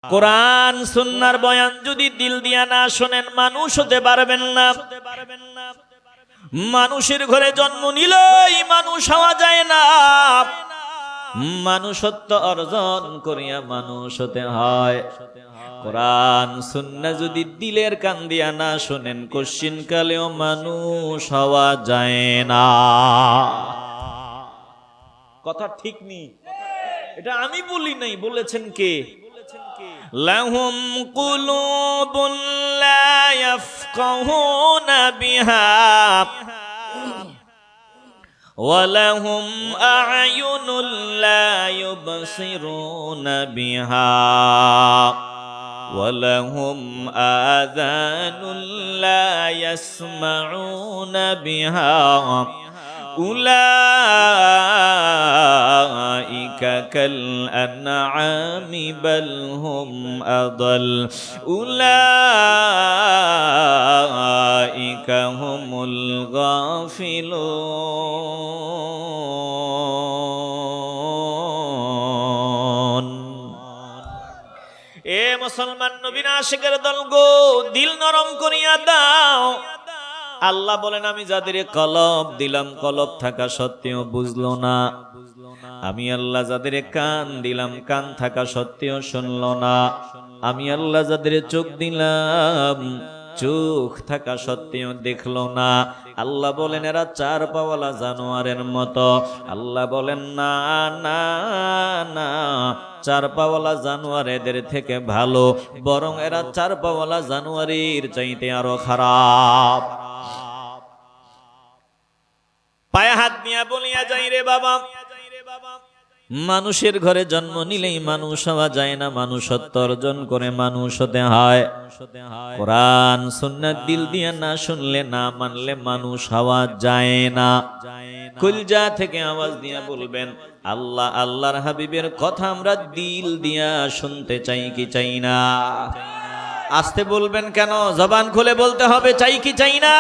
কোরআন সুন্নাহর বয়ান যদি দিল দিয়া না শোনেন মানুষ হতে পারবেন না। মানুষের ঘরে জন্ম নিলেই মানুষ হওয়া যায় না, মানুষত্ব অর্জন করিয়া মানুষ হতে হয়। কোরআন সুন্নাহ যদি দিলের কান দিয়া না শোনেন কশিন কালেও মানুষ হওয়া যায় না। কথা ঠিক নেই, এটা আমি বলি নাই, বলেছেন কে? লাহুম কুলুবুন লা ইয়াফকাহুনা বিহা ওয়া লাহুম আ'য়ুনুন লা ইউবসিরুনা বিহা ওয়া লাহুম আযানুন লা ইয়াসমাউনা বিহা উলাইকা কাল আনআমি বাল হুম আদাল উলাইকা হুমুল গাফিলুন। এ মুসলমান নবীর আশিকের দল গো, দিল নরম করিয়া দাও। আল্লাহ বলেন আমি যাদের কলব দিলাম, কলব থাকা সত্ত্বেও বুঝলো না। আমি আল্লাহ যাদের কান দিলাম, কান থাকা সত্ত্বেও শুনলো না। আমি আল্লাহ যাদের চোখ দিলাম, চোখ থাকা সত্ত্বেও দেখলো না। আল্লাহ বলেন এরা চার পাওয়ালা জানোয়ারের মতো। আল্লাহ বলেন না না না, চার পাওয়ালা জানোয়ার এদের থেকে ভালো, বরং এরা চার পাওয়ালা জানোয়ারের চাইতে আরো খারাপ। পায়ে হাত নিয়ে বলিয়া যাই রে বাবা, মানুষের ঘরে জন্ম নিলেই মানুষ হওয়া যায় না, মানুষত্ব অর্জন করে মানুষ হতে হয়। কোরআন সুন্নাহ দিল দিয়ে না শুনলে না মানলে মানুষ হওয়া যায় না। কলজা থেকে আওয়াজ দিয়ে বলবেন আল্লাহ আল্লাহর হাবিবের কথা আমরা দিল দিয়া শুনতে চাই কি চাই না? আস্তে বলবেন কেন? জবান খুলে বলতে হবে চাই কি চাই না?